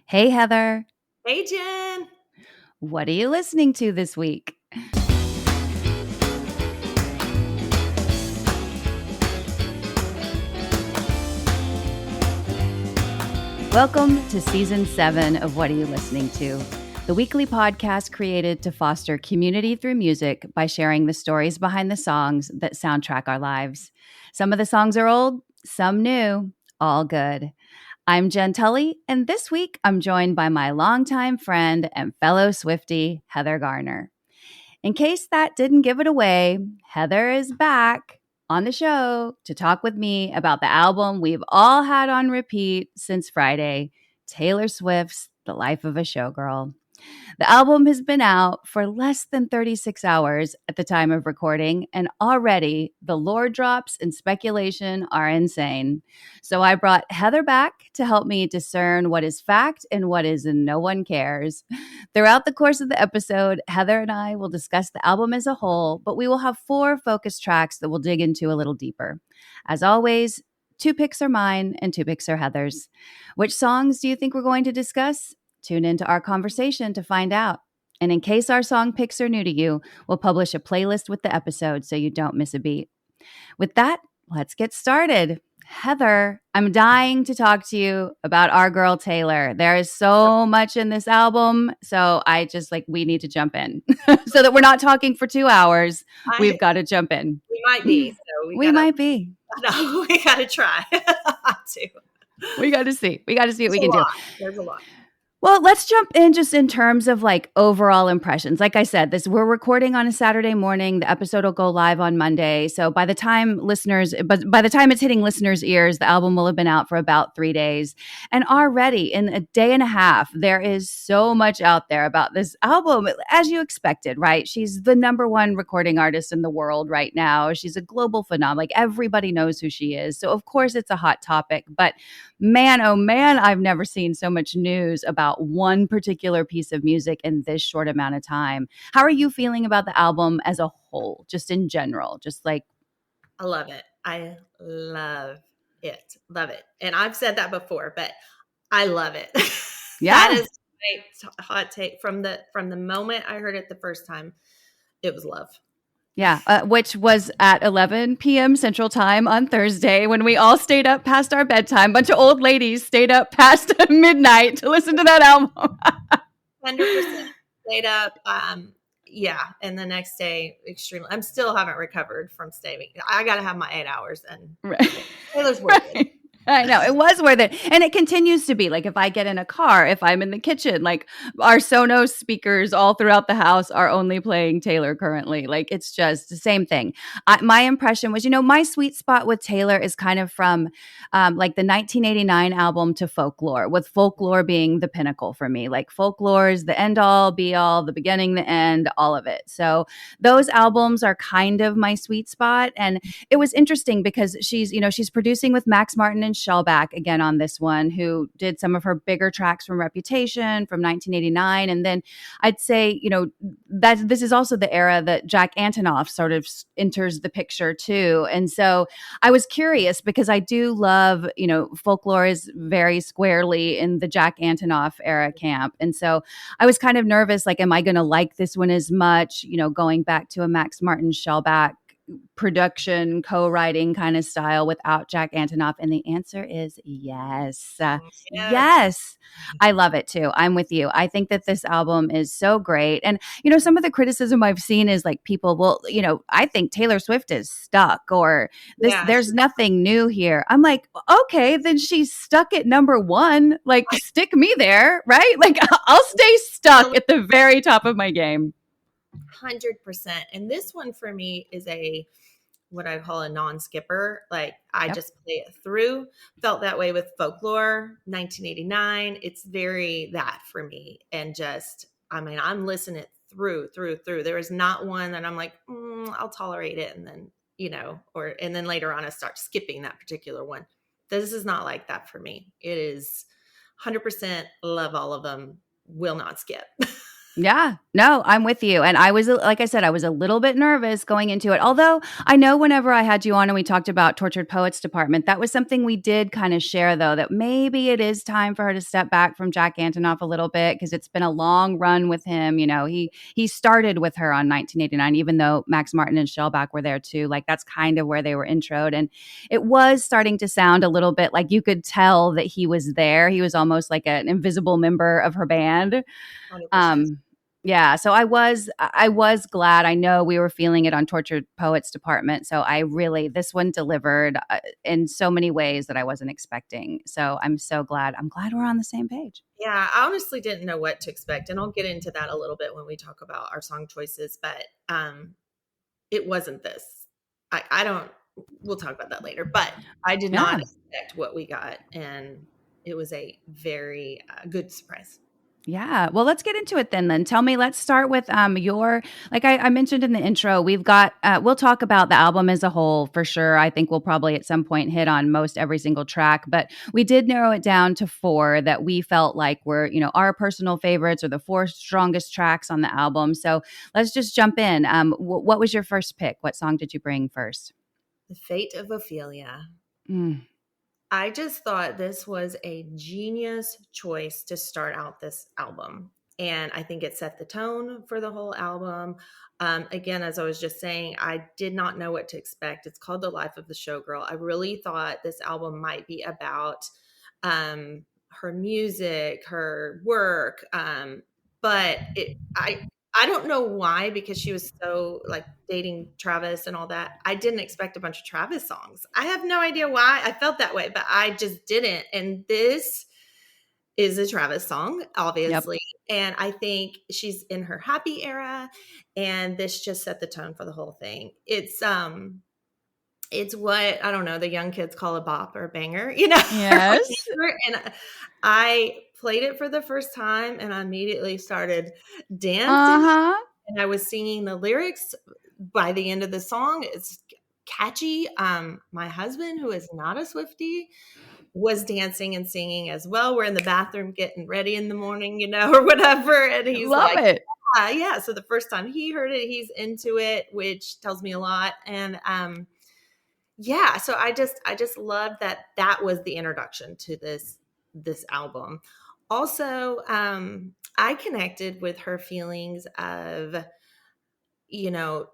Hey, Heather. Hey, Jen. What are you listening to this week? Welcome to Season 7 of What Are You Listening To? The weekly podcast created to foster community through music by sharing the stories behind the songs that soundtrack our lives. Some of the songs are old, some new, all good. I'm Jenn Tully, and this week I'm joined by my longtime friend and fellow Swiftie, Heather Garner. In case that didn't give it away, Heather is back on the show to talk with me about the album we've all had on repeat since Friday, Taylor Swift's The Life of a Showgirl. The album has been out for less than 36 hours at the time of recording, and already the lore drops and speculation are insane. So I brought Heather back to help me discern what is fact and what is no one cares. Throughout the course of the episode, Heather and I will discuss the album as a whole, but we will have 4 focus tracks that we'll dig into a little deeper. As always, 2 picks are mine and 2 picks are Heather's. Which songs do you think we're going to discuss? Tune into our conversation to find out. And in case our song picks are new to you, we'll publish a playlist with the episode so you don't miss a beat. With that, let's get started. Heather, I'm dying to talk to you about our girl Taylor. There is so much in this album. So we need to jump in so that we're not talking for 2 hours. We've got to jump in. We might be. So we might be. No, we got to try to. We got to see. We got to see what we can do. There's a lot. Well, let's jump in just in terms of like overall impressions. Like I said, we're recording on a Saturday morning. The episode will go live on Monday. So by the time it's hitting listeners' ears, the album will have been out for about 3 days. And already in a day and a half, there is so much out there about this album, as you expected, right? She's the #1 recording artist in the world right now. She's a global phenomenon. Like everybody knows who she is. So of course it's a hot topic, but man, oh man, I've never seen so much news about one particular piece of music in this short amount of time. How are you feeling about the album as a whole, just in general? Just like, I love it. I love it. Love it. And I've said that before, but I love it. Yeah. That is my hot take from the moment I heard it the first time. It was love. Yeah, which was at 11 p.m. Central Time on Thursday when we all stayed up past our bedtime. Bunch of old ladies stayed up past midnight to listen to that album. 100% stayed up. Yeah, and the next day, extremely. I'm still haven't recovered from staying. I got to have my 8 hours, and Taylor's worth it. I know it was worth it. And it continues to be. Like if I get in a car, if I'm in the kitchen, like our Sonos speakers all throughout the house are only playing Taylor currently. Like it's just the same thing. My impression was, my sweet spot with Taylor is kind of from like the 1989 album to Folklore, with Folklore being the pinnacle for me. Like Folklore is the end all, be all, the beginning, the end, all of it. So those albums are kind of my sweet spot. And it was interesting because she's producing with Max Martin and Shellback again on this one, who did some of her bigger tracks from Reputation from 1989. And then I'd say, that this is also the era that Jack Antonoff sort of enters the picture too. And so I was curious because I do love, Folklore is very squarely in the Jack Antonoff era camp. And so I was kind of nervous, like, am I going to like this one as much, going back to a Max Martin Shellback production, co-writing kind of style without Jack Antonoff? And the answer is yes. Yes. I love it too. I'm with you. I think that this album is so great. And, some of the criticism I've seen is like people will, I think Taylor Swift is stuck or there's nothing new here. I'm like, okay, then she's stuck at #1. Like stick me there, right? Like I'll stay stuck at the very top of my game. 100%. And this one for me is what I call a non-skipper. Like I just play it through. Felt that way with Folklore 1989. It's very that for me. And I'm listening through. There is not one that I'm like, I'll tolerate it. And then, and then later on I start skipping that particular one. This is not like that for me. It is 100% love all of them. Will not skip. Yeah, no, I'm with you. And I was, like I said, I was a little bit nervous going into it. Although I know whenever I had you on and we talked about Tortured Poets Department, that was something we did kind of share, though, that maybe it is time for her to step back from Jack Antonoff a little bit because it's been a long run with him. You know, he started with her on 1989, even though Max Martin and Shellback were there too. Like that's kind of where they were introed. And it was starting to sound a little bit like you could tell that he was there. He was almost like an invisible member of her band. 100%. Um, yeah, so I was glad. I know we were feeling it on Tortured Poets Department, so I really this one delivered in so many ways that I wasn't expecting. So I'm so glad. I'm glad we're on the same page. Yeah, I honestly didn't know what to expect, and I'll get into that a little bit when we talk about our song choices, but it wasn't this. I don't we'll talk about that later, but I did Yeah. not expect what we got, and it was a very good surprise. Yeah. Well, let's get into it then. Tell me, let's start with your like I mentioned in the intro, we've got we'll talk about the album as a whole for sure. I think we'll probably at some point hit on most every single track, but we did narrow it down to four that we felt like were, you know, our personal favorites or the four strongest tracks on the album. So let's just jump in. What was your first pick? What song did you bring first? The Fate of Ophelia. Mm, I just thought this was a genius choice to start out this album. And I think it set the tone for the whole album. Again, as I was just saying, I did not know what to expect. It's called The Life of the Showgirl. I really thought this album might be about her music, her work. But I don't know why, because she was so like dating Travis and all that. I didn't expect a bunch of Travis songs. I have no idea why I felt that way, but I just didn't. And this is a Travis song, yep. obviously. And I think she's in her happy era, and this just set the tone for the whole thing. It's what, I don't know, the young kids call a bop or a banger, you know. Yes. And I played it for the first time and I immediately started dancing, Uh-huh. and I was singing the lyrics by the end of the song. It's catchy. My husband, who is not a Swiftie, was dancing and singing as well. We're in the bathroom getting ready in the morning, you know, or whatever. And he's Love like, it. yeah. So the first time he heard it, he's into it, which tells me a lot. And yeah, so I just love that that was the introduction to this album. Also, I connected with her feelings of, you know,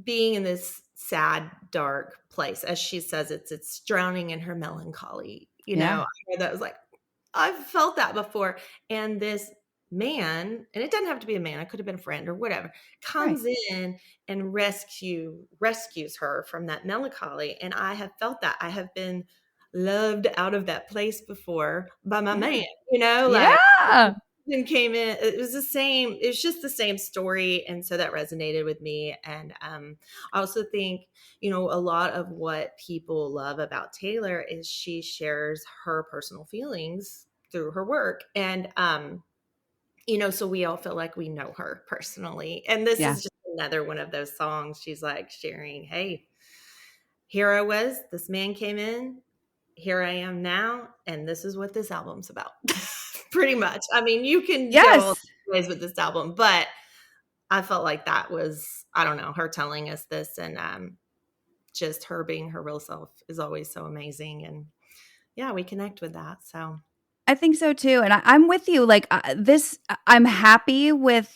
being in this sad, dark place. As she says, it's drowning in her melancholy. You know, Yeah. I heard that, was like, I've felt that before. And this man, and it doesn't have to be a man, it could have been a friend or whatever, Right. comes in and rescues her from that melancholy. And I have felt that. I have been loved out of that place before by my Yeah. man, you know, like Yeah. and came in, it was the same, it was just the same story, and so that resonated with me. And I also think, you know, a lot of what people love about Taylor is she shares her personal feelings through her work. And you know, so we all feel like we know her personally, and this Yeah. is just another one of those songs. She's like sharing, hey, here I was, this man came in, here I am now, and this is what this album's about. Pretty much. I mean, you can go all Yes. ways with this album, but I felt like that was, I don't know, her telling us this, and just her being her real self is always so amazing. And yeah, we connect with that. So I think so too, and I'm with you. Like I'm happy with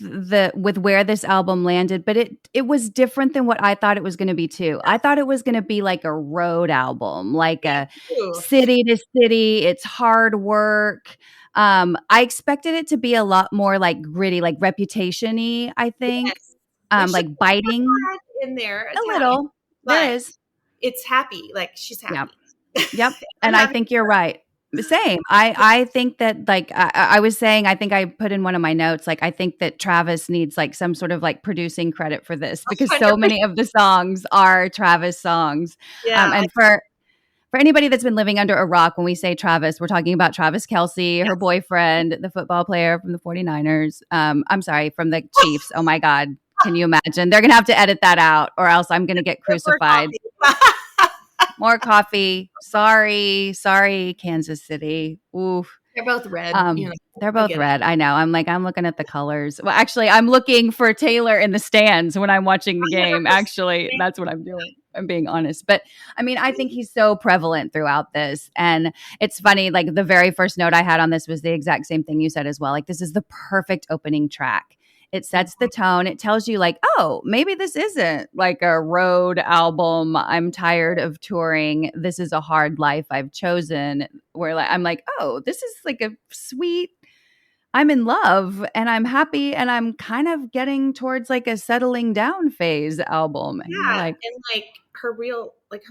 where this album landed, but it was different than what I thought it was going to be too. I thought it was going to be like a road album, like a ooh, city to city. It's hard work. I expected it to be a lot more like gritty, like Reputation-y, I think, yes, there should like biting be in there a Italian, little. There but is, it's happy. Like she's yeah. happy. Yep, I'm and I happy. think you're right. Same. I think that like I was saying, I think I put in one of my notes, like I think that Travis needs like some sort of like producing credit for this because so 100%. many of the songs are Travis songs. Yeah. And for anybody that's been living under a rock, when we say Travis, we're talking about Travis Kelsey, her Yes. boyfriend, the football player from the 49ers. I'm sorry, from the Chiefs. Oh my God. Can you imagine? They're going to have to edit that out or else I'm going to get For crucified. coffee. More coffee. Sorry, Kansas City. Oof. They're both red. They're I both get it. red. I know. I'm looking at the colors. Well, actually, I'm looking for Taylor in the stands when I'm watching the game. Actually, that's what I'm doing. I'm being honest. But I mean, I think he's so prevalent throughout this. And it's funny, like the very first note I had on this was the exact same thing you said as well. Like, this is the perfect opening track. It sets the tone. It tells you, like, oh, maybe this isn't like a road album. I'm tired of touring. This is a hard life I've chosen. Where I'm like, oh, this is like a sweet, I'm in love and I'm happy and I'm kind of getting towards like a settling down phase album. And you're Yeah, like, and her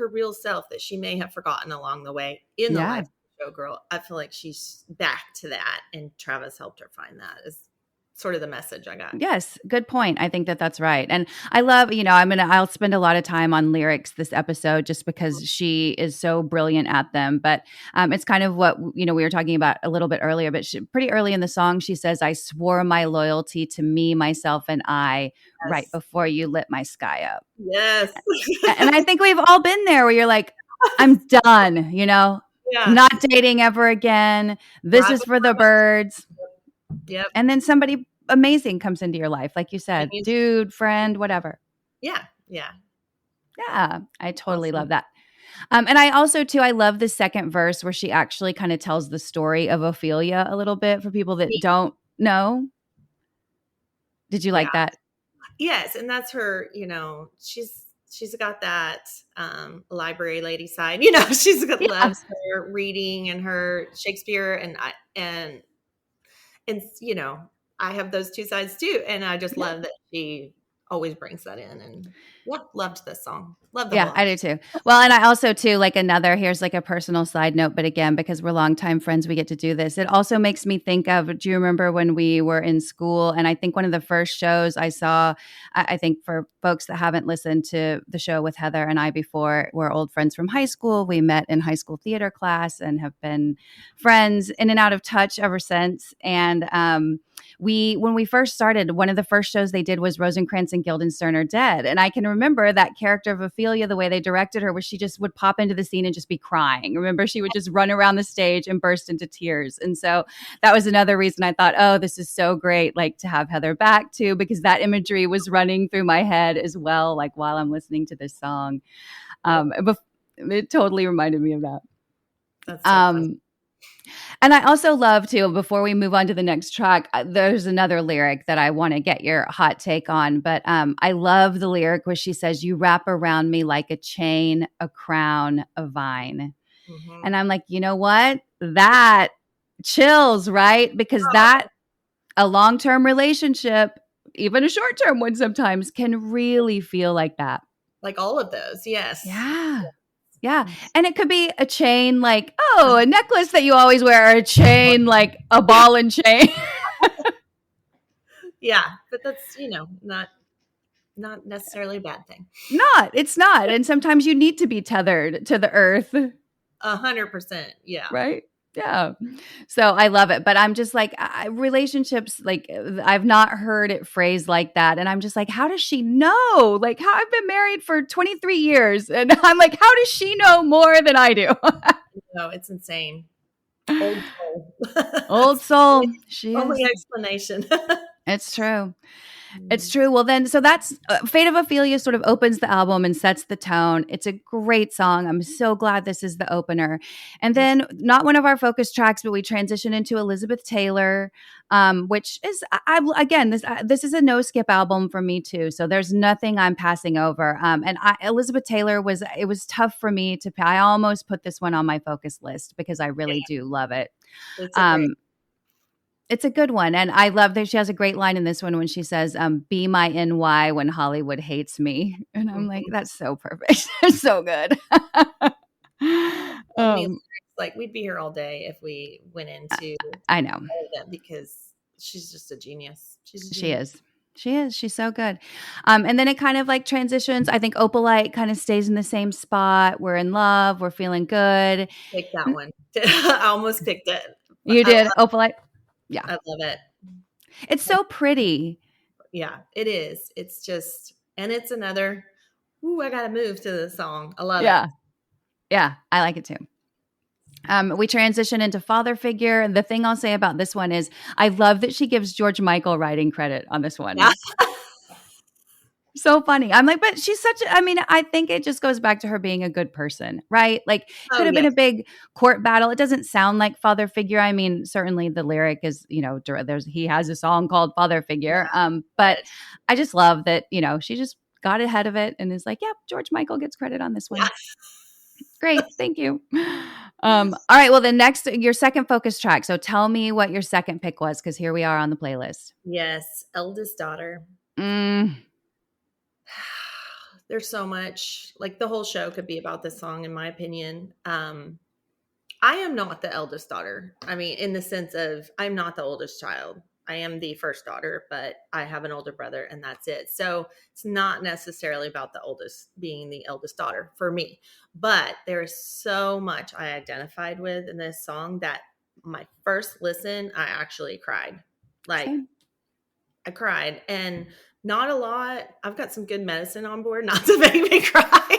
real self that she may have forgotten along the way in the yeah. life of Showgirl. I feel like she's back to that, and Travis helped her find that. Is sort of the message I got. Yes, good point. I think that that's right. And I love, I'll spend a lot of time on lyrics this episode just because she is so brilliant at them. But it's kind of what, we were talking about a little bit earlier, but pretty early in the song, she says, I swore my loyalty to me, myself, and I right before you lit my sky up. Yes. And I think we've all been there where you're like, I'm done, not dating ever again. This is for the birds. Yep. And then somebody amazing comes into your life, like you said, dude, friend, whatever. Yeah. I totally love that. And I also too, I love the second verse where she actually kind of tells the story of Ophelia a little bit for people that don't know. Did you like that? Yes, and that's her. She's got that library lady side. She's got loves her reading and her Shakespeare, and I have those two sides too, and I just love that she always brings that in. And loved this song. Love the whole I do too. Well, and I also too, like here's like a personal side note, but again, because we're longtime friends, we get to do this. It also makes me think of, do you remember when we were in school? And I think one of the first shows I saw, I think for folks that haven't listened to the show with Heather and I before, we're old friends from high school. We met in high school theater class and have been friends in and out of touch ever since. And when we first started, one of the first shows they did was Rosencrantz and Guildenstern Are Dead. And I can remember that character of Ophelia, the way they directed her, was she just would pop into the scene and just be crying. Remember, she would just run around the stage and burst into tears. And so that was another reason I thought, oh, this is so great, like to have Heather back too, because that imagery was running through my head as well, like while I'm listening to this song. It totally reminded me of that. That's so fun. And I also love too, before we move on to the next track, there's another lyric that I want to get your hot take on. But I love the lyric where she says, you wrap around me like a chain, a crown, a vine. Mm-hmm. And I'm like, you know what? That chills, right? Because a long-term relationship, even a short-term one sometimes, can really feel like that. Like all of those, yes. Yeah. And it could be a chain, like, a necklace that you always wear, or a chain, like a ball and chain. Yeah. But that's, not necessarily a bad thing. It's not. And sometimes you need to be tethered to the earth. 100%. Yeah. Right. Yeah. So I love it. But I'm just like, relationships, like I've not heard it phrased like that. And I'm just like, how does she know? Like, how I've been married for 23 years. And I'm like, how does she know more than I do? No, it's insane. Old soul. Old soul. She only explanation. It's true. It's true. Well, then, so that's Fate of Ophelia sort of opens the album and sets the tone. It's a great song. I'm so glad this is the opener. And then, not one of our focus tracks, but we transition into Elizabeth Taylor, which is, this is a no skip album for me too. So there's nothing I'm passing over. Elizabeth Taylor it was tough for me I almost put this one on my focus list because I really do love it. It's a good one. And I love that she has a great line in this one when she says, be my NY when Hollywood hates me. And I'm like, that's so perfect. It's so good. Like we'd be here all day if we went into I know them, because she's just a genius. She is. She's so good. And then it kind of like transitions. I think Opalite kind of stays in the same spot. We're in love. We're feeling good. Pick that one. I almost picked it. You did, Opalite? Yeah. I love it. It's so pretty. Yeah, it is. It's just, and it's another, I got to move to the song. I love it. Yeah, I like it too. We transition into father figure. The thing I'll say about this one is I love that she gives George Michael writing credit on this Yeah. one. So funny. I'm like, but she's such a, I mean, I think it just goes back to her being a good person, right? Like, Oh, could have been yes. a big court battle. It doesn't sound like father figure. I mean, certainly the lyric is, he has a song called Father Figure. But But I just love that, she just got ahead of it and is like, yep, George Michael gets credit on this yeah. one. Great. Thank you. All right. Well, your second focus track. So tell me what your second pick was, because here we are on the playlist. Yes. Eldest Daughter. Mm, There's so much, like the whole show could be about this song, in my opinion. I am not the eldest daughter. I mean, in the sense of I'm not the oldest child. I am the first daughter, but I have an older brother and that's it. So it's not necessarily about the oldest being the eldest daughter for me. But there is so much I identified with in this song that my first listen, I actually cried. Like, same. I cried, and not a lot. I've got some good medicine on board not to make me cry.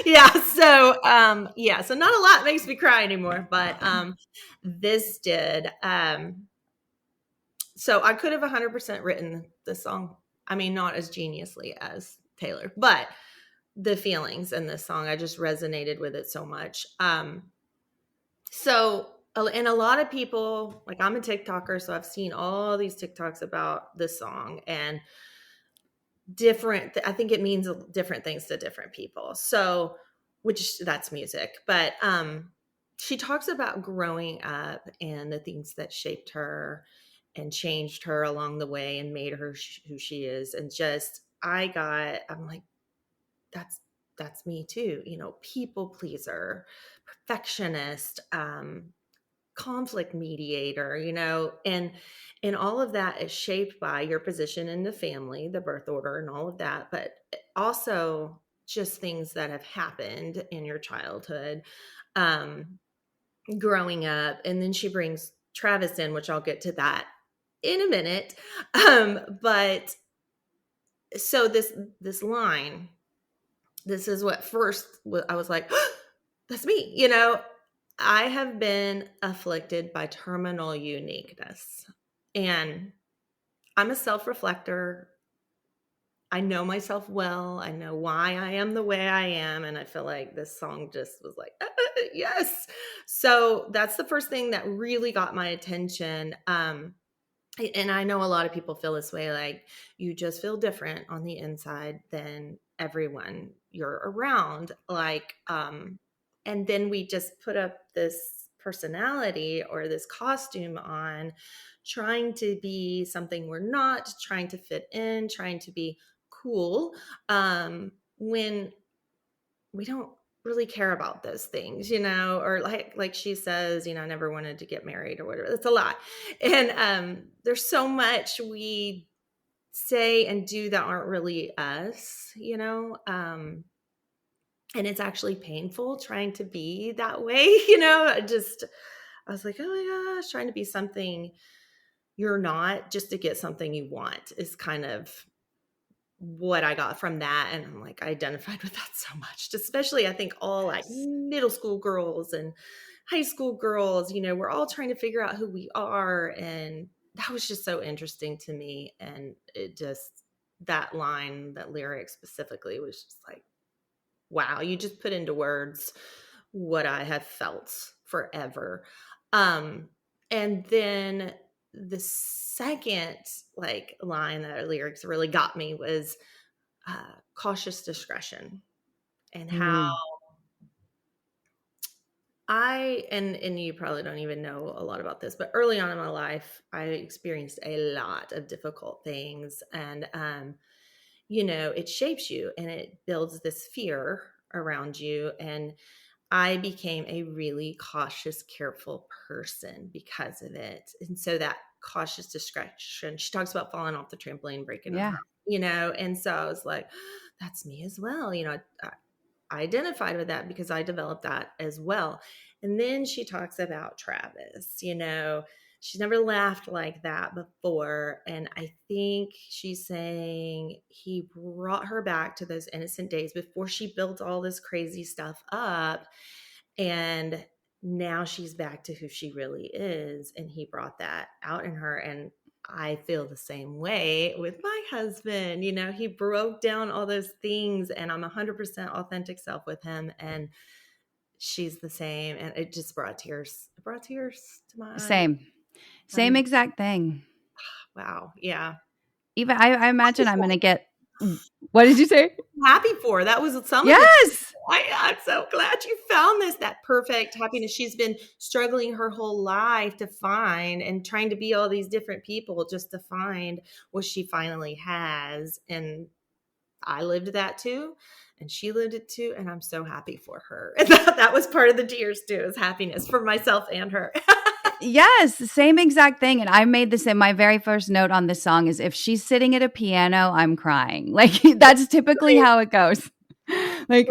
Yeah, so not a lot makes me cry anymore, but this did. So I could have 100% written this song. I mean, not as geniusly as Taylor, but the feelings in this song, I just resonated with it so much. And a lot of people, like, I'm a TikToker, so I've seen all these TikToks about this song, and I think it means different things to different people. So, which that's music, but she talks about growing up and the things that shaped her and changed her along the way and made her who she is. And just I'm like, that's that's me too, people pleaser, perfectionist, conflict mediator, and all of that is shaped by your position in the family, the birth order, and all of that, but also just things that have happened in your childhood, um, growing up. And then she brings Travis in, which I'll get to that in a minute. But so this line, this is what first I was like, that's me, I have been afflicted by terminal uniqueness, and I'm a self-reflector. I know myself well. I know why I am the way I am. And I feel like this song just was like, yes. So that's the first thing that really got my attention. And I know a lot of people feel this way, like you just feel different on the inside than everyone you're around. And then we just put up this personality or this costume on, trying to be something we're not, trying to fit in, trying to be cool, when we don't really care about those things, or like she says, I never wanted to get married or whatever. That's a lot. And there's so much we say and do that aren't really us, and it's actually painful trying to be that way. I was like, oh my gosh, trying to be something you're not just to get something you want is kind of what I got from that. And I'm like, I identified with that so much, especially I think all like middle school girls and high school girls, we're all trying to figure out who we are. And that was just so interesting to me. And that line, that lyric specifically was just like, wow, you just put into words what I have felt forever. And then the second line that lyrics really got me was cautious discretion, and how Ooh. and you probably don't even know a lot about this, but early on in my life, I experienced a lot of difficult things, and it shapes you and it builds this fear around you. And I became a really cautious, careful person because of it. And so that cautious discretion, she talks about falling off the trampoline, breaking her Yeah. arm, and so I was like, that's me as well. I identified with that because I developed that as well. And then she talks about Travis, she's never laughed like that before. And I think she's saying he brought her back to those innocent days before she built all this crazy stuff up. And now she's back to who she really is. And he brought that out in her. And I feel the same way with my husband. You know, he broke down all those things, and I'm 100% authentic self with him. And she's the same. And it just brought tears. It brought tears to my eyes. Same exact thing. Wow. Yeah. Even I imagine I'm going to get, what did you say? Happy for that was some yes. of it. I'm so glad you found that perfect happiness she's been struggling her whole life to find, and trying to be all these different people just to find what she finally has. And I lived that too, and she lived it too, and I'm so happy for her. And that was part of the tears too, is happiness for myself and her. Yes, same exact thing. And I made the same. My very first note on this song is, if she's sitting at a piano, I'm crying. Like, that's typically how it goes. Like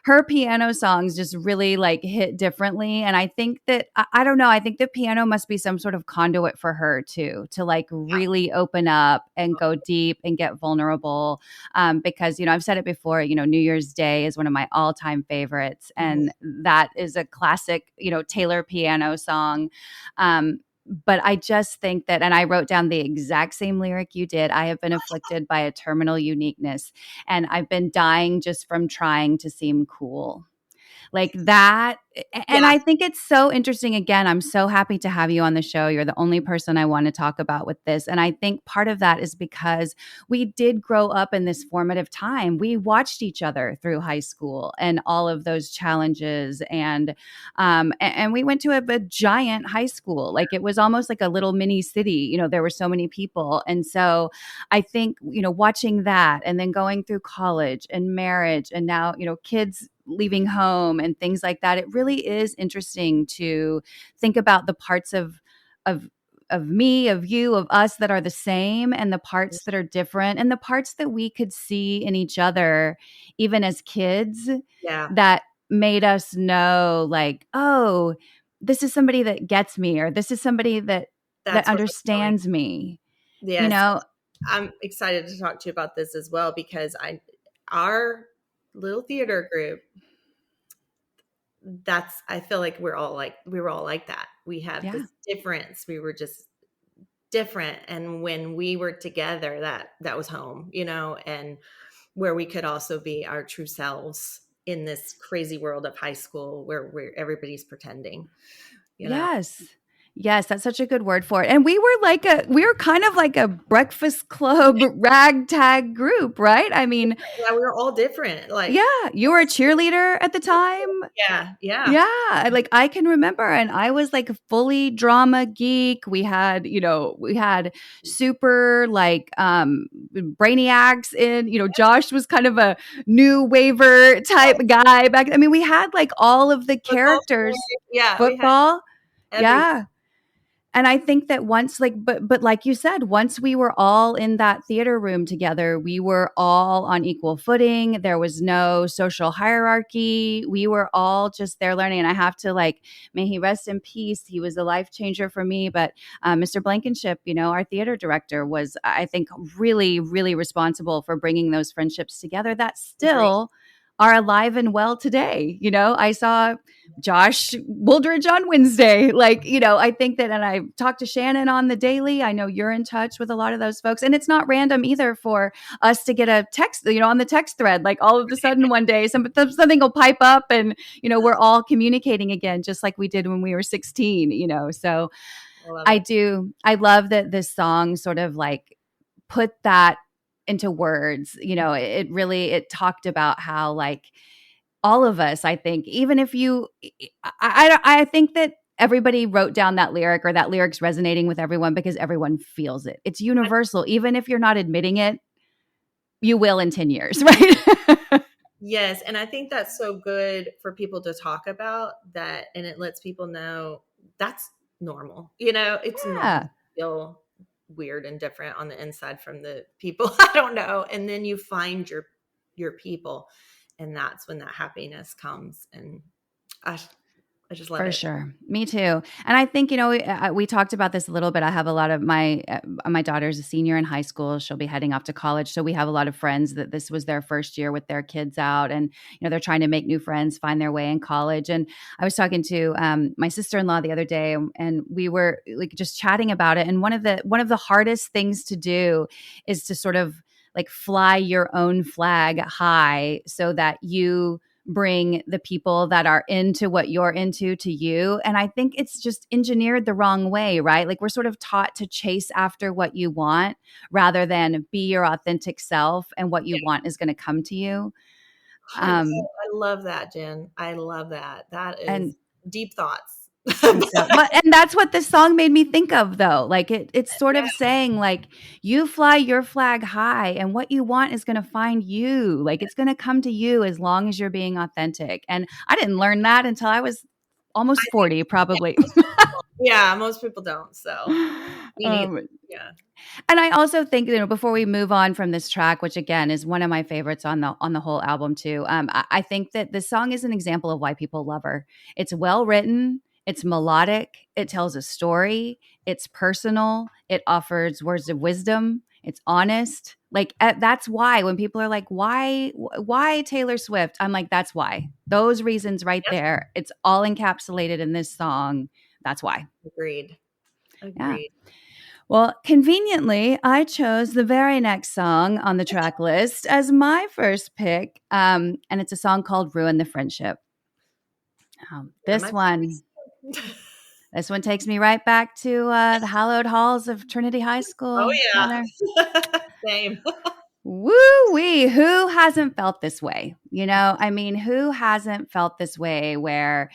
her piano songs just really like hit differently. And I think that, I don't know, I think the piano must be some sort of conduit for her too, to like really open up and go deep and get vulnerable. Because, you know, I've said it before, you know, New Year's Day is one of my all-time favorites. And that is a classic, you know, Taylor piano song. But I just think that, and I wrote down the exact same lyric you did, I have been afflicted by a terminal uniqueness, and I've been dying just from trying to seem cool. Like that. And I think it's so interesting. Again, I'm so happy to have you on the show. You're the only person I want to talk about with this. And I think part of that is because we did grow up in this formative time. We watched each other through high school and all of those challenges. And we went to a giant high school. Like, it was almost like a little mini city. You know, there were so many people. And so I think, you know, watching that and then going through college and marriage and now, you know, kids leaving home and things like that, it really is interesting to think about the parts of me, of you, of us that are the same, and the parts that are different, and the parts that we could see in each other even as kids, that made us know, like, oh, this is somebody that gets me, or this is somebody that understands me. Yes. You know, I'm excited to talk to you about this as well, because our little theater group, I feel like we were all like that. We have this difference. We were just different. And when we were together, that was home, you know, and where we could also be our true selves in this crazy world of high school where everybody's pretending, you know? Yes, that's such a good word for it. And we were kind of like a Breakfast Club ragtag group, right? I mean, yeah, we were all different. Like, yeah, you were a cheerleader at the time. Yeah. Like, I can remember, and I was like a fully drama geek. We had super like brainiacs in, you know, Josh was kind of a new waiver type guy back. I mean, we had like all of the characters. Football. Yeah. And I think that once, like, but like you said, once we were all in that theater room together, we were all on equal footing. There was no social hierarchy. We were all just there learning. And I have to, like, may he rest in peace. He was a life changer for me. But Mr. Blankenship, you know, our theater director, was, I think, really, really responsible for bringing those friendships together that still are alive and well today. You know, I saw Josh Wooldridge on Wednesday. Like, you know, I think that, and I talked to Shannon on the daily. I know you're in touch with a lot of those folks. And it's not random either for us to get a text, you know, on the text thread, like all of a sudden one day something will pipe up and, you know, we're all communicating again, just like we did when we were 16, you know? So I love that this song sort of like put that into words. You know, it talked about how, like, all of us, I think, even if I think that everybody wrote down that lyric, or that lyric's resonating with everyone because everyone feels it. It's universal. Even if you're not admitting it, you will in 10 years, right? Yes. And I think that's so good for people to talk about that. And it lets people know that's normal. You know, it's normal to feel weird and different on the inside from the people I don't know. And then you find your people, and that's when that happiness comes. And I just love For it. sure. Me too. And I think, we talked about this a little bit. I have a lot of my daughter's a senior in high school. She'll be heading off to college. So we have a lot of friends that this was their first year with their kids out, and, they're trying to make new friends, find their way in college. And I was talking to my sister-in-law the other day, and we were like just chatting about it. And one of the hardest things to do is to sort of like fly your own flag high so that you bring the people that are into what you're into to you. And I think it's just engineered the wrong way, right? Like we're sort of taught to chase after what you want rather than be your authentic self, and what you Yeah. want is going to come to you. 100%. I love that, Jen. I love that. That is And deep thoughts. and so, and that's what this song made me think of, though. Like it's sort Yeah, of saying, like, you fly your flag high, and what you want is going to find you. Like it's going to come to you as long as you're being authentic. And I didn't learn that until I was almost I think 40, probably. yeah, most people don't. So me neither. um, Yeah. and I also think, before we move on from this track, which again is one of my favorites on the whole album too, I think that this song is an example of why people love her. It's well written, it's melodic, it tells a story, it's personal, it offers words of wisdom, it's honest. Like that's why when people are like, why Taylor Swift? I'm like, that's why. Those reasons right Yep. there. It's all encapsulated in this song. That's why. Agreed. Yeah. Agreed. Well, conveniently, I chose the very next song on the track list as my first pick, and it's a song called "Ruin the Friendship." Um, Yeah, this my one, this one takes me right back to the hallowed halls of Trinity High oh School, yeah. Heather. Same. Woo wee! Who hasn't felt this way? I mean, who hasn't felt this way? Where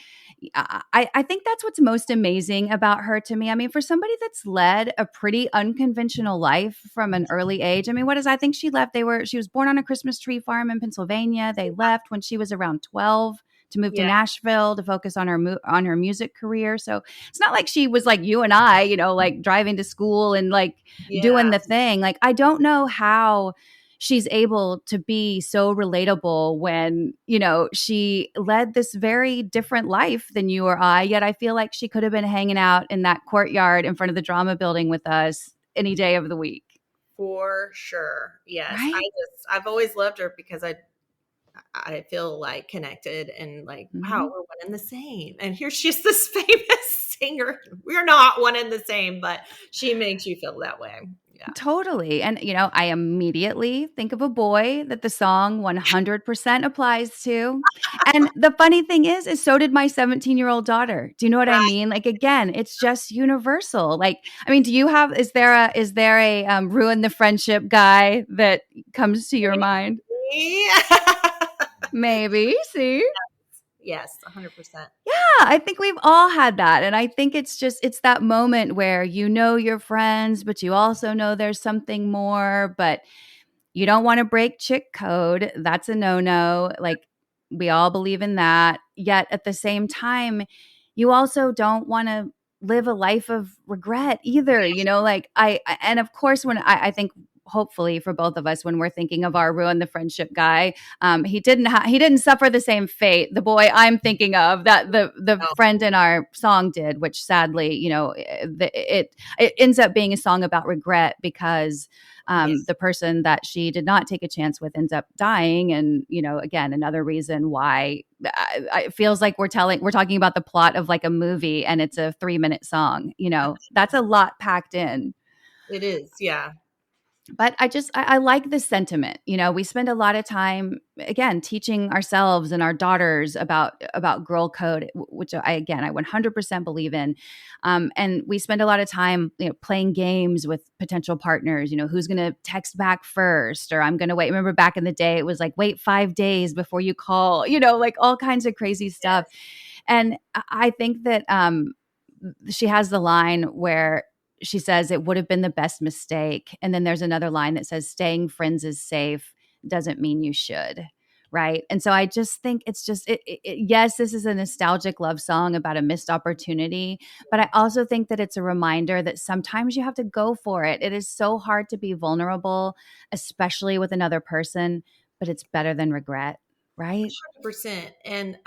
I think that's what's most amazing about her to me. I mean, for somebody that's led a pretty unconventional life from an early age. I mean, what is? I think she was born on a Christmas tree farm in Pennsylvania. They left when she was around 12 to move to Yeah. Nashville to focus on her music career. So it's not like she was like you and I, like driving to school and like doing Yeah. the thing. Like I don't know how she's able to be so relatable when, she led this very different life than you or I. Yet I feel like she could have been hanging out in that courtyard in front of the drama building with us any day of the week. For sure. Yes. Right? I've always loved her because I feel like connected and like, wow, Mhm. we're one and the same. And here she's this famous singer. We're not one and the same, but she makes you feel that way. Yeah. Totally. And, I immediately think of a boy that the song 100% applies to. And the funny thing is so did my 17-year-old daughter. Do you know what I Right. mean? Like, again, it's just universal. Like, I mean, is there a ruin the friendship guy that comes to your mind? Maybe. See? Yes, 100%. Yeah, I think we've all had that. And I think it's that moment where your friends, but you also know there's something more, but you don't want to break chick code. That's a no-no. Like we all believe in that. Yet at the same time, you also don't want to live a life of regret either. Like and of course, when I think hopefully for both of us when we're thinking of our ruin the friendship guy, he didn't suffer the same fate, the boy I'm thinking of, that the No. friend in our song did, which sadly, it ends up being a song about regret because Yes, the person that she did not take a chance with ends up dying. And, again, another reason why it feels like we're talking about the plot of like a movie and it's a 3-minute song, that's a lot packed in. it is. Yeah. But I like this sentiment. We spend a lot of time again teaching ourselves and our daughters about girl code, which I 100% believe in. And we spend a lot of time playing games with potential partners. Who's going to text back first, or I'm going to wait. Remember back in the day, it was like wait 5 days before you call. Like all kinds of crazy stuff. Yes. And I think that she has the line where she says it would have been the best mistake. And then there's another line that says staying friends is safe doesn't mean you should. Right. And so I just think it's just, yes, this is a nostalgic love song about a missed opportunity. But I also think that it's a reminder that sometimes you have to go for it. It is so hard to be vulnerable, especially with another person, but it's better than regret. Right. 100%. And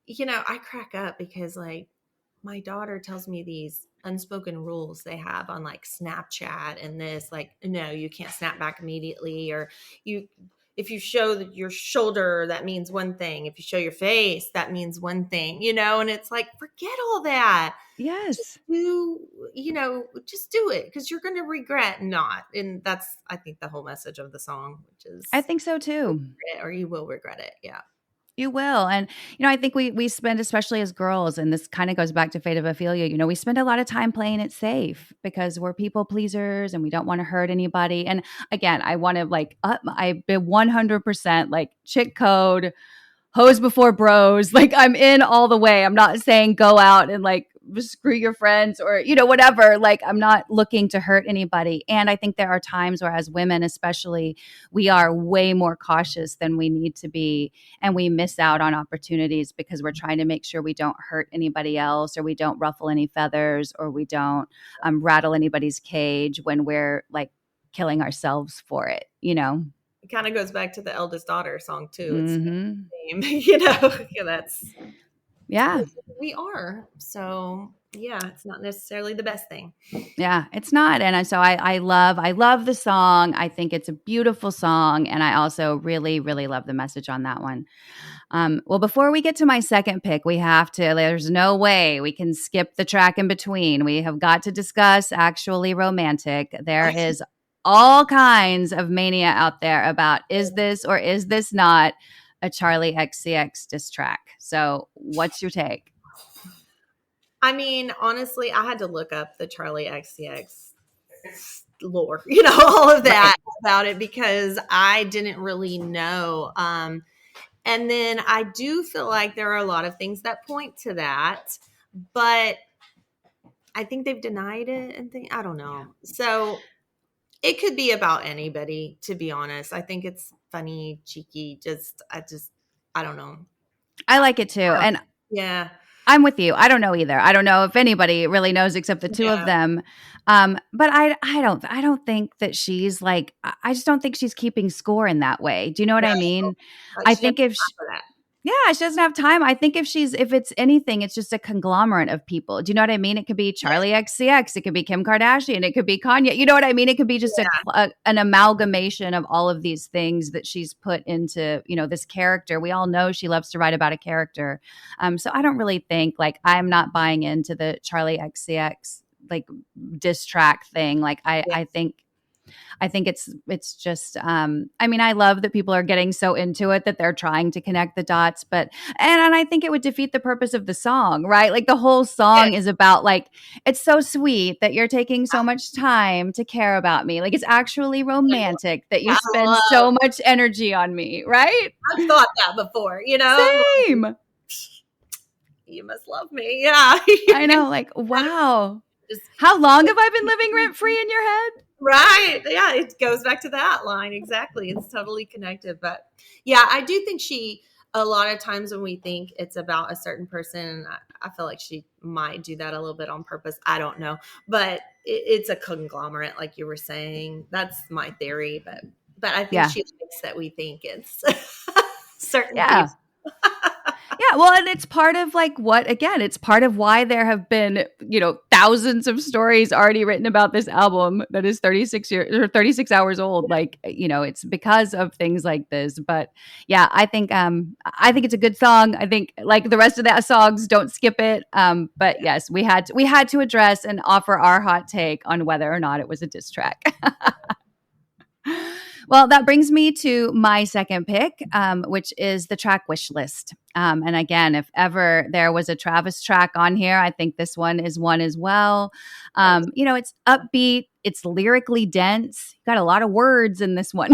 I crack up because like my daughter tells me these unspoken rules they have on like Snapchat and this, like, no, you can't snap back immediately, or you, if you show your shoulder, that means one thing. If you show your face, that means one thing, and it's like, forget all that. Just Yes. just do it because you're going to regret not. And that's, I think, the whole message of the song, which I is, think so too. or you will regret it. Yeah. You will. And, I think we spend, especially as girls, and this kind of goes back to Fate of Ophelia, we spend a lot of time playing it safe because we're people pleasers and we don't want to hurt anybody. And again, I want to like, I've been 100% like chick code, hoes before bros. Like I'm in all the way. I'm not saying go out and like screw your friends or, whatever. Like I'm not looking to hurt anybody. And I think there are times where as women, especially, we are way more cautious than we need to be. And we miss out on opportunities because we're trying to make sure we don't hurt anybody else, or we don't ruffle any feathers, or we don't rattle anybody's cage when we're like killing ourselves for it, It kind of goes back to the Eldest Daughter song too. It's Mm-hmm. the same, that's Yeah. we are. So yeah, it's not necessarily the best thing. Yeah, it's not. And so I love the song. I think it's a beautiful song. And I also really, really love the message on that one. Well, before we get to my second pick, there's no way we can skip the track in between. We have got to discuss Actually Romantic. There is all kinds of mania out there about, is this or is this not a Charlie XCX diss track? So what's your take? I mean, honestly, I had to look up the Charlie XCX lore, all of that about it, because I didn't really know. And then I do feel like there are a lot of things that point to that, but I think they've denied it and I don't know. So it could be about anybody, to be honest. I think it's funny, cheeky. I don't know. I like it too. And yeah, I'm with you. I don't know either. I don't know if anybody really knows except the two of them. But I don't think that she's like, I just don't think she's keeping score in that way. Do you know what I mean? I think if she, she doesn't have time. I think if it's anything, it's just a conglomerate of people. Do you know what I mean? It could be Charlie XCX. It could be Kim Kardashian. It could be Kanye. You know what I mean? It could be just an amalgamation of all of these things that she's put into, this character. We all know she loves to write about a character. So I don't really think, like, I'm not buying into the Charlie XCX like diss track thing. Like I think it's just I mean, I love that people are getting so into it that they're trying to connect the dots, but and I think it would defeat the purpose of the song, right? Like the whole song is about like, it's so sweet that you're taking so much time to care about me. Like it's actually romantic that you spend so much energy on me, right? I've thought that before, Same. You must love me. Yeah. I know, like, wow. How long have I been living rent free in your head? Right. Yeah, it goes back to that line. Exactly. It's totally connected. But yeah, I do think a lot of times when we think it's about a certain person, I feel like she might do that a little bit on purpose. I don't know. But it's a conglomerate, like you were saying. That's my theory. But I think she likes that we think it's certain people. Yeah, well, and it's part of like it's part of why there have been, thousands of stories already written about this album that is 36 hours old. Like, it's because of things like this. But yeah, I think it's a good song. I think like the rest of the songs, don't skip it. But yes, we had to address and offer our hot take on whether or not it was a diss track. Well, that brings me to my second pick, which is the track Wish List. And again, if ever there was a Travis track on here, I think this one is one as well. It's upbeat. It's lyrically dense. Got a lot of words in this one.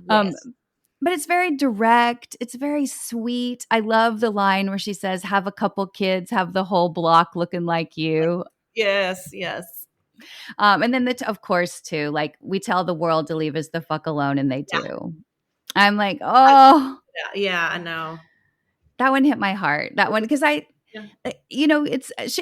But it's very direct. It's very sweet. I love the line where she says, have a couple kids, have the whole block looking like you. Yes. And then of course too, like we tell the world to leave us the fuck alone and they do. I'm like, oh yeah, I know. That one hit my heart. That one, because Yeah.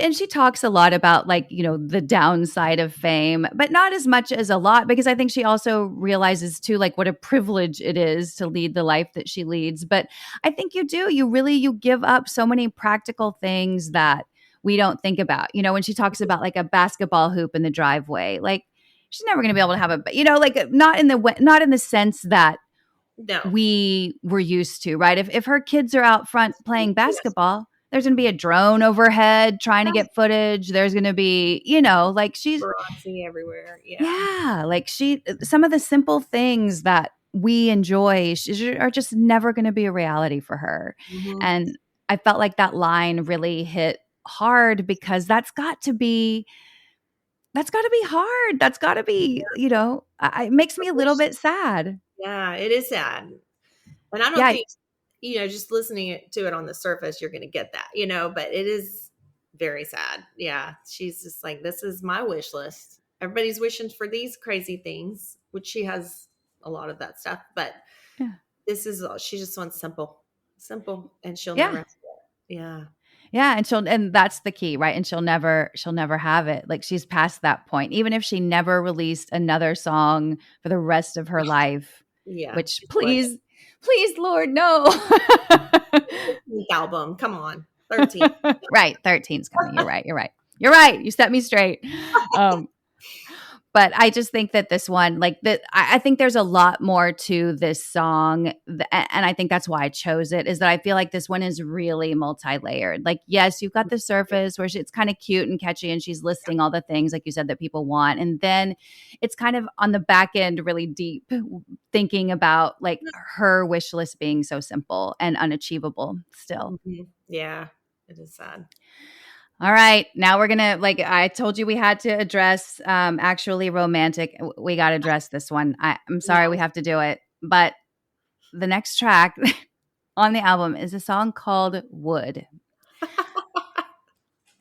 And she talks a lot about like, the downside of fame, but not as much as a lot, because I think she also realizes too, like what a privilege it is to lead the life that she leads. But I think you give up so many practical things that we don't think about, when she talks about like a basketball hoop in the driveway, like she's never going to be able to have like not in the sense that No. we were used to, right? If her kids are out front playing basketball, there's going to be a drone overhead trying to get footage. There's going to be, like Paparazzi everywhere. Yeah. like some of the simple things that we enjoy are just never going to be a reality for her. Mm-hmm. And I felt like that line really hit hard, because that's got to be hard. That's got to be, it makes me a little bit sad. Yeah, it is sad. And I don't Yeah. think, just listening to it on the surface, you're going to get that, but it is very sad. Yeah. She's just like, this is my wish list. Everybody's wishing for these crazy things, which she has a lot of that stuff. But Yeah. she just wants simple, and she'll Yeah. never have it. Yeah. Yeah. And that's the key, right? And she'll never have it. Like she's past that point. Even if she never released another song for the rest of her life, Yeah. which please, Lord, no. 13th album. Come on. 13. Right. 13's coming. You're right. You set me straight. But I just think that this one, like that, I think there's a lot more to this song, and I think that's why I chose it. Is that I feel like this one is really multi-layered. Like, yes, you've got the surface where it's kind of cute and catchy, and she's listing all the things, like you said, that people want, and then it's kind of on the back end, really deep, thinking about like her wish list being so simple and unachievable still. Mm-hmm. Yeah, it is sad. All right. Now we're going to, like I told you, we had to address actually romantic. We got to address this one. I'm sorry we have to do it. But the next track on the album is a song called Wood.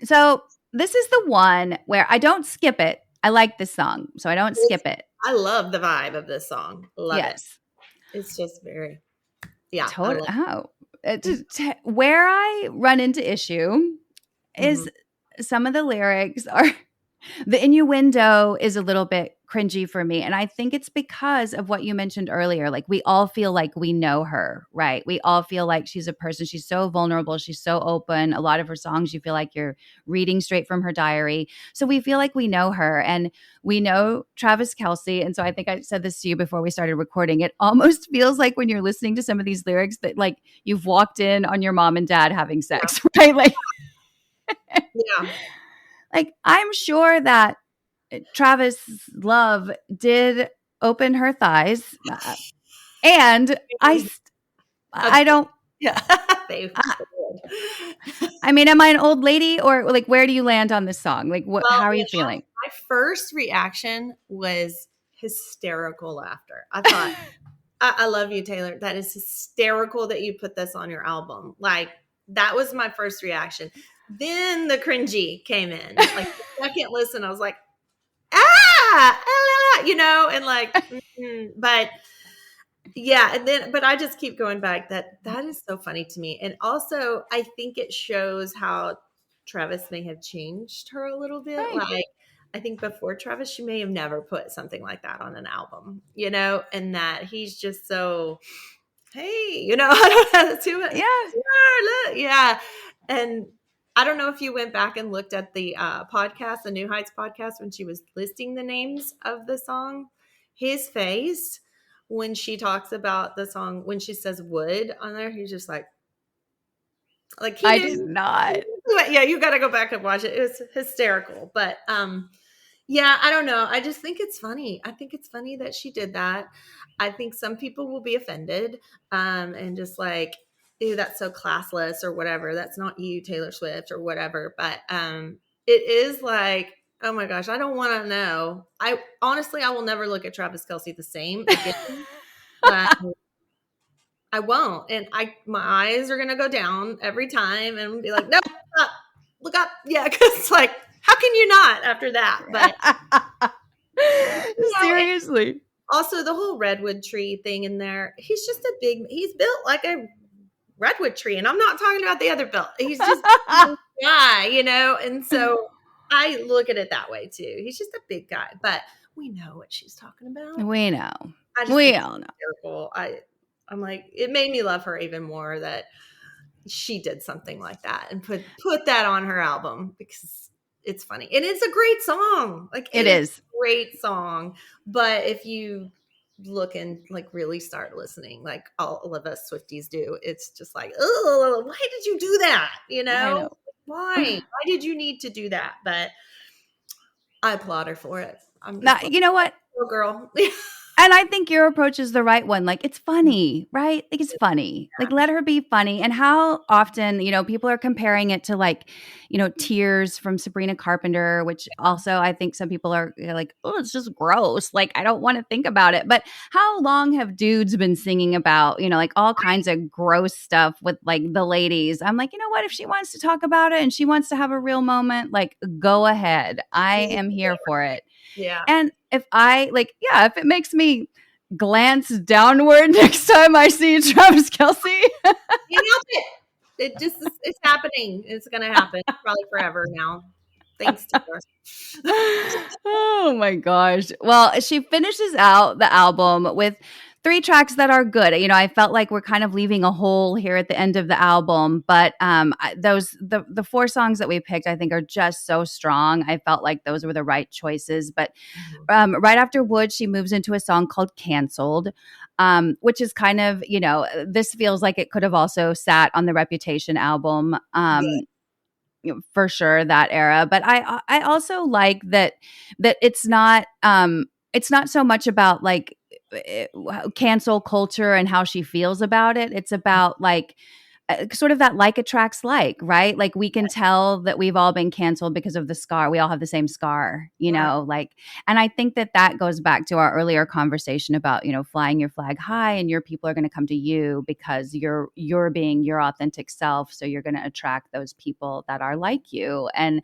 So this is the one where I don't skip it. I like this song, so I don't skip it. I love the vibe of this song. Love it. It's just very, yeah. Totally. Where I run into issue is some of the lyrics are the innuendo is a little bit cringy for me. And I think it's because of what you mentioned earlier. Like we all feel like we know her, right? We all feel like she's a person. She's so vulnerable. She's so open. A lot of her songs, you feel like you're reading straight from her diary. So we feel like we know her, and we know Travis Kelce. And so I think I said this to you before we started recording. It almost feels like when you're listening to some of these lyrics that like you've walked in on your mom and dad having sex, right? Like, yeah. Like, I'm sure that Travis Love did open her thighs, and I don't. Yeah. I mean, am I an old lady, or like where do you land on this song? Like, how are you feeling? My first reaction was hysterical laughter. I thought, I love you, Taylor. That is hysterical that you put this on your album. Like, that was my first reaction. Then the cringy came in. Like the second listen, I was like, and like, but yeah. And then, but I just keep going back that is so funny to me. And also I think it shows how Travis may have changed her a little bit. Right. Like, I think before Travis, she may have never put something like that on an album, and that he's just so, hey, I don't know, too much. Yeah. And I don't know if you went back and looked at the podcast, the New Heights podcast, when she was listing the names of the song. His face when she talks about the song, when she says wood on there, he's just like I did not. Yeah, you got to go back and watch it. It was hysterical. But yeah, I don't know. I just think it's funny. I think it's funny that she did that. I think some people will be offended and just like, ew, that's so classless or whatever. That's not you, Taylor Swift or whatever. But it is like, oh my gosh, I don't want to know. I will never look at Travis Kelce the same again. I won't. And my eyes are going to go down every time and be like, no, look up. Yeah. Cause like, how can you not after that? But seriously. Also the whole redwood tree thing in there. He's built like a redwood tree. And I'm not talking about the other belt. He's just a big guy, And so I look at it that way too. He's just a big guy, but we know what she's talking about. We know. I just We think all know. hysterical. I'm like, it made me love her even more that she did something like that and put that on her album because it's funny. And it's a great song. Like it is a great song. But if you look and like really start listening, like all of us Swifties do, it's just like, oh, why did you do that? I know. Why did you need to do that? But I applaud her for it. I'm Now, just like, you know what? oh, girl. And I think your approach is the right one. Like, it's funny, right? Like, it's funny. Like, let her be funny. And how often, people are comparing it to like, Tears from Sabrina Carpenter, which also I think some people are like, oh, it's just gross. Like, I don't want to think about it. But how long have dudes been singing about, like all kinds of gross stuff with like the ladies? I'm like, you know what? If she wants to talk about it and she wants to have a real moment, like, go ahead. I am here for it. Yeah. And if if it makes me glance downward next time I see Travis Kelce. It's happening. It's going to happen probably forever now. Thanks to her. Oh my gosh. Well, she finishes out the album with 3 tracks that are good. I felt like we're kind of leaving a hole here at the end of the album, but the 4 songs that we picked, I think, are just so strong. I felt like those were the right choices. But right after Wood, she moves into a song called Canceled, which is kind of, this feels like it could have also sat on the Reputation album. For sure, that era. But I also like that it's not so much about like cancel culture and how she feels about it. It's about like sort of that like attracts like, right? Like we can tell that we've all been canceled because of the scar. We all have the same scar, like, and I think that goes back to our earlier conversation about, flying your flag high and your people are going to come to you because you're being your authentic self. So you're going to attract those people that are like you. And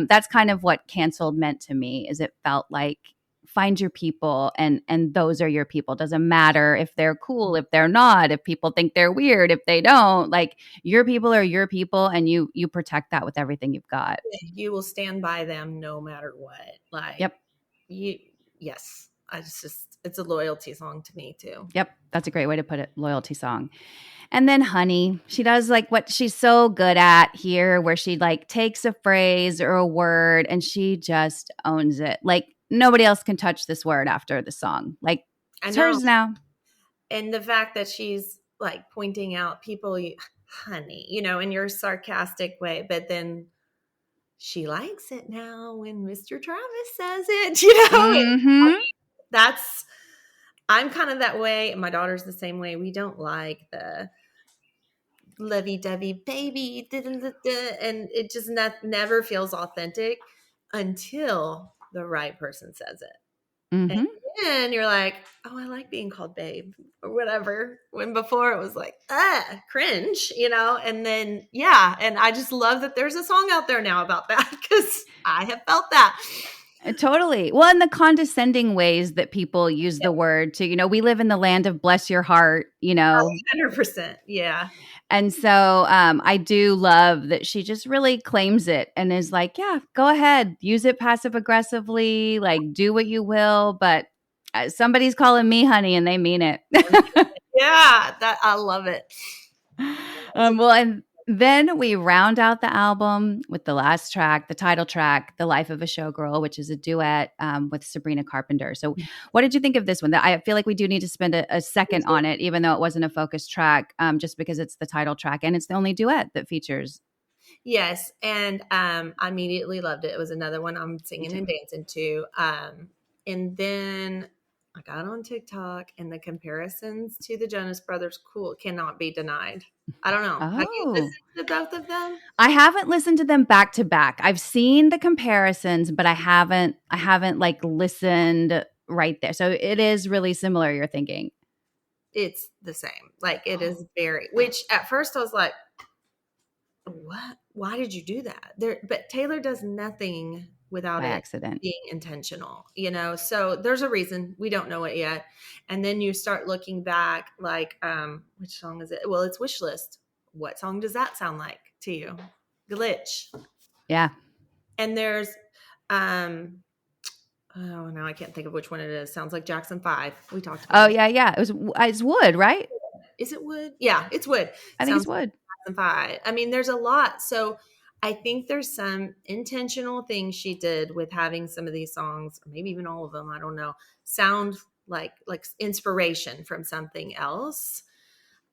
that's kind of what canceled meant to me, is it felt like, find your people and those are your people. Doesn't matter if they're cool, if they're not, if people think they're weird, if they don't. Like, your people are your people, and you protect that with everything you've got. You will stand by them no matter what. Like, yep. Yes. It's a loyalty song to me too. Yep. That's a great way to put it. Loyalty song. And then Honey, she does like what she's so good at here, where she like takes a phrase or a word and she just owns it. Like, nobody else can touch this word after the song. Like, it's hers now. And the fact that she's like pointing out people, honey, in your sarcastic way, but then she likes it now when Mr. Travis says it, Mm-hmm. I'm kind of that way. My daughter's the same way. We don't like the lovey-dovey baby, and it just never feels authentic until the right person says it. Mm-hmm. And then you're like, oh, I like being called babe or whatever. When before it was like, cringe, and then, and I just love that there's a song out there now about that because I have felt that. Totally. Well, in the condescending ways that people use the word to, we live in the land of bless your heart, 100%. Yeah. And so I do love that she just really claims it and is like, yeah, go ahead, use it passive aggressively, like do what you will. But somebody's calling me honey and they mean it. Yeah, I love it. Well, and then we round out the album with the last track, the title track, The Life of a Showgirl, which is a duet with Sabrina Carpenter. So what did you think of this one? I feel like we do need to spend a second on it, even though it wasn't a focus track, just because it's the title track and it's the only duet that features. Yes. And I immediately loved it. It was another one I'm singing and dancing to. And then I got on TikTok and the comparisons to the Jonas Brothers cannot be denied. I don't know. Have you listened to both of them? I haven't listened to them back to back. I've seen the comparisons, but I haven't like listened right there. So it is really similar, you're thinking. It's the same. Like it is which at first I was like, what? Why did you do that? But Taylor does nothing without by it accident being intentional, so there's a reason. We don't know it yet. And then you start looking back, like which song is it? Well, it's Wish List. what song does that sound like to you? Glitch. Yeah. And there's, oh, now I can't think of which one it is. Sounds like Jackson 5. We talked about it. Yeah. It's Wood, right? Is it Wood? Yeah, it's Wood. I think it's Wood. Like Jackson 5. I mean, there's a lot. So I think there's some intentional things she did with having some of these songs, or maybe even all of them, I don't know, sound like inspiration from something else.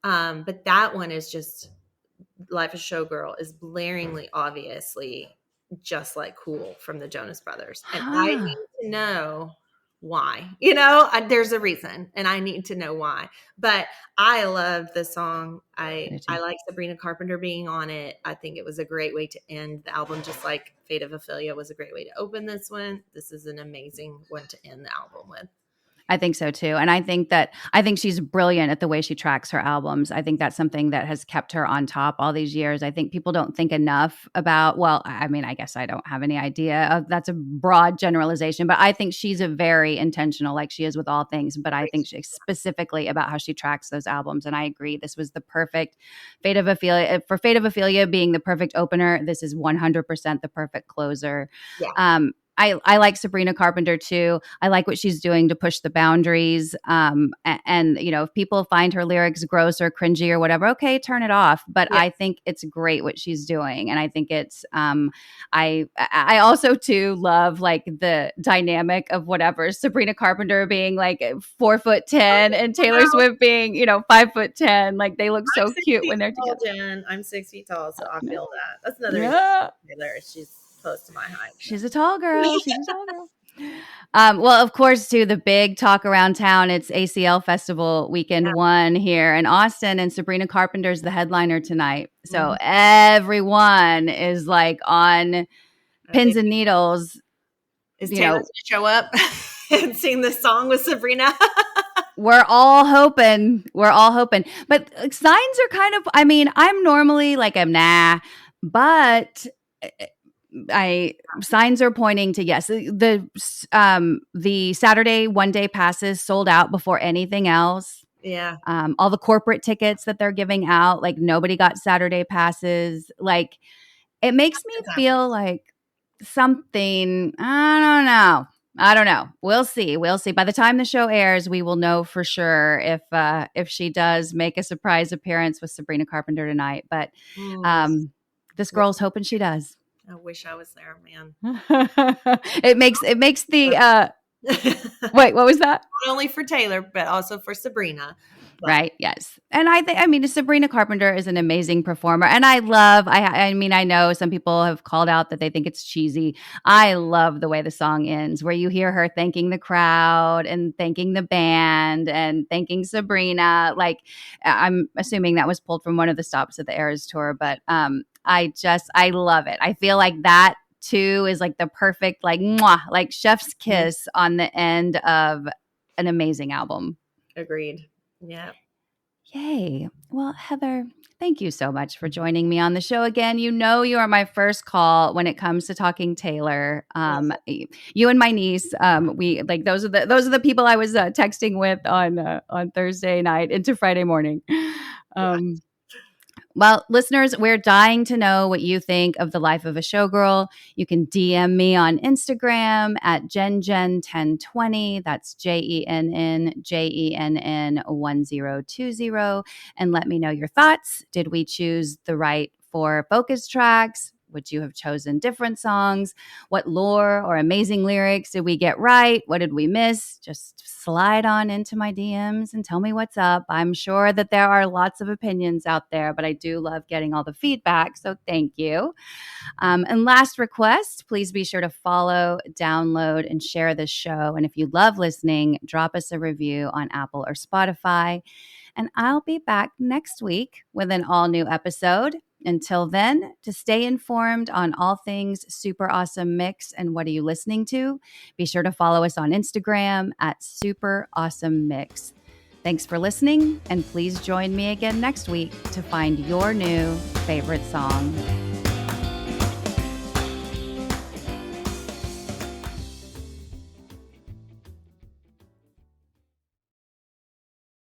But that one is just, Life of a Showgirl is blaringly, obviously, just like Cool from the Jonas Brothers. And I need to know why. There's a reason, and I need to know why. But I love the song. I like Sabrina Carpenter being on it. I think it was a great way to end the album, just like Fate of Ophelia was a great way to open this one. This is an amazing one to end the album with. I think so too. And I think she's brilliant at the way she tracks her albums. I think that's something that has kept her on top all these years. I think people don't think enough about, well, I mean, I guess I don't have any idea. That's a broad generalization, but I think she's a very intentional, like she is with all things, but I think specifically about how she tracks those albums. And I agree. This was the perfect Fate of Ophelia being the perfect opener. This is 100% the perfect closer. Yeah. I like Sabrina Carpenter too. I like what she's doing to push the boundaries. And if people find her lyrics gross or cringy or whatever, okay, turn it off. But I think it's great what she's doing. And I think it's, I also too love like the dynamic of whatever Sabrina Carpenter being like 4'10" and Taylor Swift being, 5'10". Like they look so cute when they're together. Jen. I'm 6 feet tall, so I feel that. That's another reason Taylor. She's close to my height. She's a tall girl. Well, of course, too, the big talk around town, it's ACL Festival weekend 1 here in Austin, and Sabrina Carpenter's the headliner tonight. So everyone is like on pins and needles. Is Taylor going to show up and sing this song with Sabrina? We're all hoping. But signs are kind of, I mean, I'm normally like, nah, but signs are pointing to yes. The Saturday 1-day passes sold out before anything else. Yeah. All the corporate tickets that they're giving out, like nobody got Saturday passes. Like it makes me feel like something. I don't know. We'll see. By the time the show airs, we will know for sure if she does make a surprise appearance with Sabrina Carpenter tonight. But this girl's hoping she does. I wish I was there, man. It makes the wait, what was that? Not only for Taylor, but also for Sabrina. But. Right. Yes. And I mean, Sabrina Carpenter is an amazing performer. And I know some people have called out that they think it's cheesy. I love the way the song ends, where you hear her thanking the crowd and thanking the band and thanking Sabrina. Like, I'm assuming that was pulled from one of the stops of the Eras tour, but I love it. I feel like that too is like the perfect, like, mwah, like chef's kiss on the end of an amazing album. Agreed. Yeah. Yay. Well, Heather, thank you so much for joining me on the show again. You are my first call when it comes to talking Taylor. You and my niece, we like those are the people I was texting with on Thursday night into Friday morning. Well, listeners, we're dying to know what you think of the Life of a Showgirl. You can DM me on Instagram at JennJenn1020. That's JENNJENN1020, and let me know your thoughts. Did we choose the right 4 focus tracks? Would you have chosen different songs? What lore or amazing lyrics did we get right? What did we miss? Just slide on into my DMs and tell me what's up. I'm sure that there are lots of opinions out there, but I do love getting all the feedback, so thank you. And last request, please be sure to follow, download, and share this show. And if you love listening, drop us a review on Apple or Spotify. And I'll be back next week with an all-new episode. Until then, to stay informed on all things Super Awesome Mix and what are you listening to, be sure to follow us on Instagram at Super Awesome Mix. Thanks for listening, and please join me again next week to find your new favorite song.